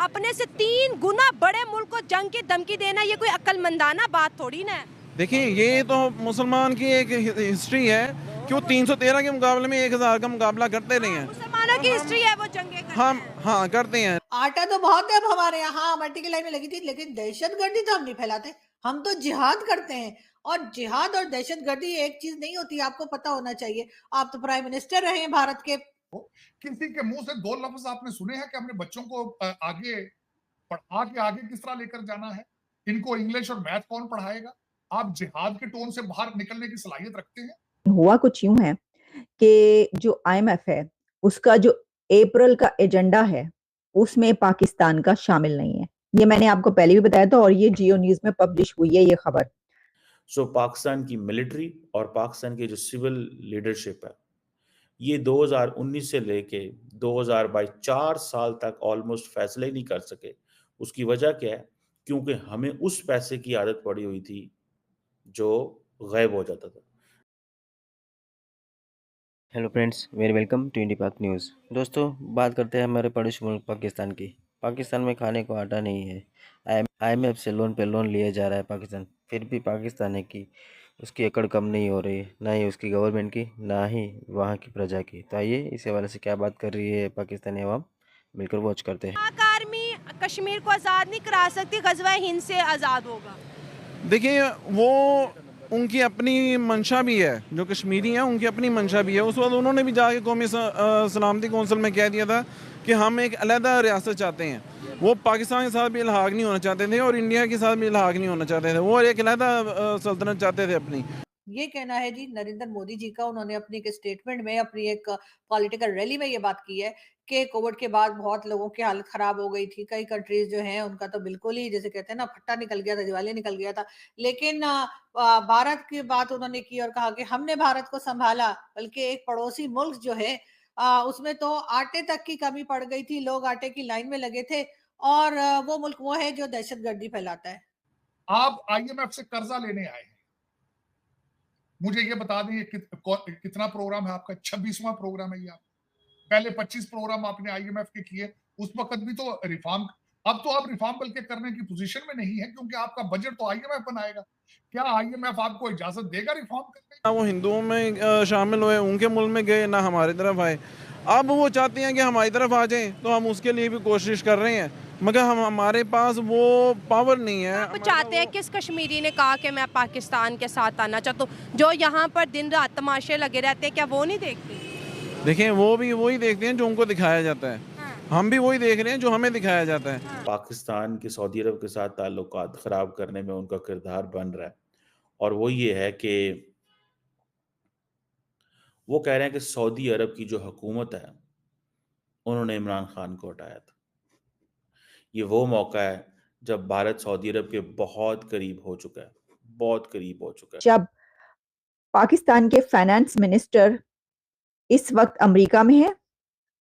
अपने से 3 गुना बड़े मुल्क को जंग की धमकी देना ये कोई अक्लमंदाना बात थोड़ी ना है। देखिए ये तो मुसलमान की एक हिस्ट्री है कि वो 313 के मुकाबले में 1000 का मुकाबला करते नहीं हैं। मुसलमानों की हिस्ट्री है वो जंगे करते हम हैं। हाँ करते हैं। आटा तो बहुत है अब हमारे यहाँ, मट्टी की लाइन में लगी थी, लेकिन दहशतगर्दी तो हम नहीं फैलाते। हम तो जिहाद करते हैं, और जिहाद और दहशतगर्दी एक चीज नहीं होती, आपको पता होना चाहिए। आप तो प्राइम मिनिस्टर रहे हैं भारत के। किसी के मुंह से 2 लफ्ज आपने सुने हैं कि हमने बच्चों को आगे पढ़ा के आगे किस तरह लेकर जाना है? इनको इंग्लिश और मैथ कौन पढ़ाएगा? आप जिहाद के टोन से बाहर निकलने की सलाहियत रखते हैं? हुआ कुछ यूं है कि जो आईएमएफ है उसका जो अप्रैल का एजेंडा है उसमें पाकिस्तान का शामिल नहीं है। ये मैंने आपको पहले भी बताया था और ये जियो न्यूज में पब्लिश हुई है ये खबर। सो पाकिस्तान की मिलिट्री और पाकिस्तान की जो सिविल लीडरशिप है ये 2019 से लेके 2022 4 साल तक ऑलमोस्ट फैसले ही नहीं कर सके। उसकी वजह क्या है? क्योंकि हमें उस पैसे की आदत पड़ी हुई थी जो गायब हो जाता था। Hello friends, very welcome to Indi Pak news. दोस्तों, बात करते हैं हमारे पड़ोसी मुल्क पाकिस्तान की। पाकिस्तान में खाने को आटा नहीं है। आईएमएफ से लोन पे लोन लिया जा रहा है पाकिस्तान, फिर भी पाकिस्तान है कि उसकी एकड़ कम नहीं हो रही है, ना ही उसकी गवर्नमेंट की, ना ही वहाँ की प्रजा की। तो आइए इस हवाले से क्या बात कर रही है पाकिस्तानी अवाम, मिलकर वॉच करते हैं। पाक आर्मी कश्मीर को आज़ाद नहीं करा सकती, गजवा हिंद से आज़ाद होगा। देखिए वो उनकी अपनी मंशा भी है, जो कश्मीरी हैं उनकी अपनी मंशा भी है। उस वक्त उन्होंने भी जाके कौमी सलामती कौंसिल में कह दिया था कि हम एक अलहदा रियासत चाहते हैं। वो पाकिस्तान के साथ भी इल्हाक नहीं होना चाहते थे और इंडिया के साथ भी इल्हाक नहीं होना चाहते थे। वो एक अलहदा सल्तनत चाहते थे अपनी। ये कहना है जी नरेंद्र मोदी जी का। उन्होंने अपनी एक स्टेटमेंट में, अपनी एक पॉलिटिकल रैली में ये बात की है कि कोविड के बाद बहुत लोगों की हालत खराब हो गई थी। कई कंट्रीज जो हैं उनका तो बिल्कुल ही, जैसे कहते हैं ना, फट्टा निकल गया था, दिवालिया निकल गया था। लेकिन भारत की बात उन्होंने की और कहा कि हमने भारत को संभाला, बल्कि एक पड़ोसी मुल्क जो है उसमें तो आटे तक की कमी पड़ गई थी, लोग आटे की लाइन में लगे थे, और वो मुल्क वो है जो दहशतगर्दी फैलाता है। आप आईएमएफ से कर्जा लेने आए हैं, मुझे ये बता दें कितना प्रोग्राम है आपका? 26वां प्रोग्राम है ये आप। पहले 25 प्रोग्राम आपने आईएमएफ के किए, उस वक्त भी तो रिफॉर्म। अब तो आप रिफॉर्म बल्कि करने की पोजीशन में नहीं है, क्योंकि आपका बजट तो आईएमएफ बनाएगा। क्या आईएमएफ आपको इजाजत देगा रिफॉर्म करने की? ना वो हिंदुओं में शामिल हुए, उनके मुल्क में गए, ना हमारी तरफ आए। अब वो चाहते हैं कि हमारी तरफ आ जाएं, तो हम उसके लिए भी कोशिश कर रहे हैं, मगर हमारे पास वो पावर नहीं है। आप चाहते हैं, किस कश्मीरी ने कहा कि मैं पाकिस्तान के साथ आना चाहता हूँ? जो यहाँ पर दिन रात तमाशे लगे रहते हैं, क्या वो नहीं देखते? देखें, वो भी वही देखते हैं जो उनको दिखाया जाता है। हम भी वही देख रहे हैं जो हमें दिखाया जाता है। पाकिस्तान के सऊदी अरब के साथ ताल्लुकात ख़राब करने में उनका किरदार बन रहा है, और वो ये है कि वो कह रहे हैं कि सऊदी अरब की जो हुकूमत है उन्होंने इमरान खान को हटाया था। ये वो मौका है जब भारत सऊदी अरब के बहुत करीब हो चुका है, बहुत करीब हो चुका है। जब पाकिस्तान के फाइनेंस मिनिस्टर इस वक्त अमेरिका में है,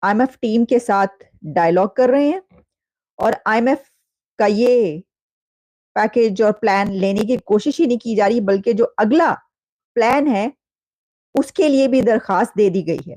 आईएमएफ टीम के साथ डायलॉग कर रहे हैं, और आईएमएफ का ये पैकेज और प्लान लेने की कोशिश ही नहीं की जा रही, बल्कि जो अगला प्लान है उसके लिए भी दरखास्त दे दी गई है।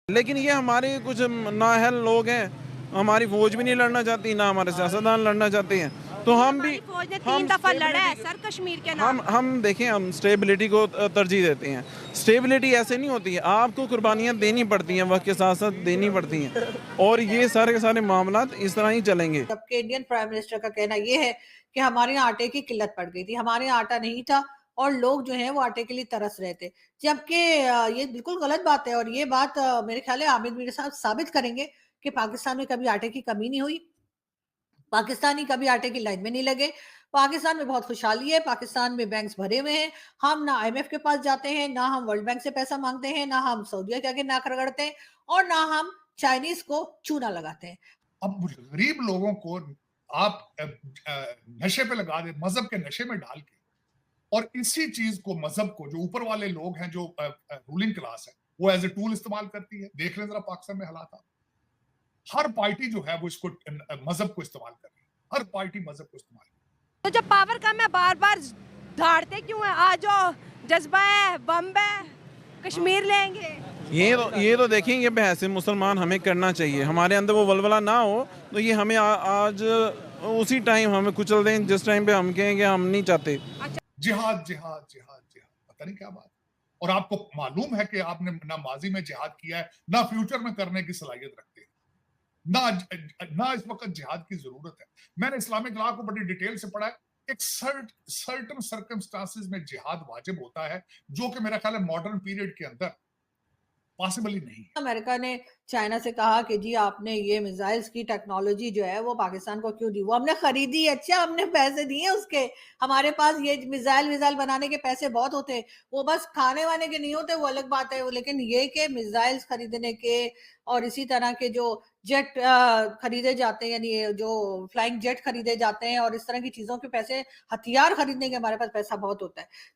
लेकिन ये हमारे कुछ नाअहल लोग हैं, हमारी फौज भी नहीं लड़ना चाहती, ना हमारे सियासतदान लड़ना चाहते हैं। तो हम भी, फौज ने 3 दफा लड़ा है सर कश्मीर के नाम। हम देखें, हम स्टेबिलिटी को तरजीह देते हैं। स्टेबिलिटी ऐसे नहीं होती है, आपको कुर्बानियाँ देनी पड़ती हैं, वक्त के साथ साथ देनी पड़ती हैं, और ये सारे के सारे मामला इस तरह ही चलेंगे। जबकि इंडियन प्राइम मिनिस्टर का कहना यह है कि हमारे यहाँ आटे की किल्लत पड़ गई थी, हमारे यहाँ आटा नहीं था और लोग जो हैं वो आटे के लिए तरस रहे थे। जबकि ये बिल्कुल गलत बात है, और ये बात मेरे ख्याल है हामिद मीर साहब साबित करेंगे कि पाकिस्तान में कभी आटे की कमी नहीं हुई, पाकिस्तानी कभी आटे की लाइन में नहीं लगे। पाकिस्तान में बहुत खुशहाली है, पाकिस्तान में बैंक्स भरे हुए हैं। हम ना आईएमएफ के पास जाते हैं, ना हम वर्ल्ड बैंक से पैसा मांगते हैं, ना हम सऊदिया के आगे नाक रगड़ते हैं, और ना हम चाइनीज को चूना लगाते हैं। अब गरीब लोगों को आप नशे पे लगा दे, मजहब के नशे में डाल के, और इसी चीज को, मजहब को, जो ऊपर वाले लोग हैं, जो रूलिंग क्लास है, वो एज ए टूल इस्तेमाल करती है। देख लें जरा पाकिस्तान में हालात आप। हर पार्टी जो है वो इसको मजहब को इस्तेमाल कर रही है, हर पार्टी मजहब को इस्तेमाल कर रही तो जब पावर कम है बार बार धाड़ते क्यों है? आ जाओ, जज्बा है, बम है, कश्मीर लेंगे। ये तो देखेंगे बहस मुसलमान हमें करना चाहिए, हमारे अंदर वो वलवला ना हो, तो ये हमें आज उसी टाइम हमें कुचल दें जिस टाइम पे हम कहेंगे हम नहीं चाहते। जिहाद जिहाद जिहाद जिहाद, पता नहीं क्या बात। और आपको मालूम है कि आपने ना माजी में जिहाद किया है, ना फ्यूचर में करने की सलाहियत रखते हैं, ना इस वक्त जिहाद की जरूरत है। मैंने इस्लामिक लॉ को बड़ी डिटेल से पढ़ा है। एक सर्टन सर्कमस्टांसेस में जिहाद वाजिब होता है, जो कि मेरा ख्याल है मॉडर्न पीरियड के अंदर पॉसिबल ही नहीं है। अमेरिका ने चाइना से कहा कि जी आपने ये मिसाइल्स की टेक्नोलॉजी जो है वो पाकिस्तान को क्यों दी, वो हमने खरीदी, अच्छा हमने पैसे दिए उसके, हमारे पास ये मिसाइल बनाने के पैसे बहुत होते हैं, वो बस खाने वाने के नहीं होते, वो अलग बात है, लेकिन ये कि मिसाइल्स खरीदने के और इसी तरह के जो जेट खरीदे जाते हैं, यानी जो फ्लाइंग जेट खरीदे जाते हैं और इस तरह की चीजों के पैसे, हथियार खरीदने के हमारे पास पैसा बहुत होता है।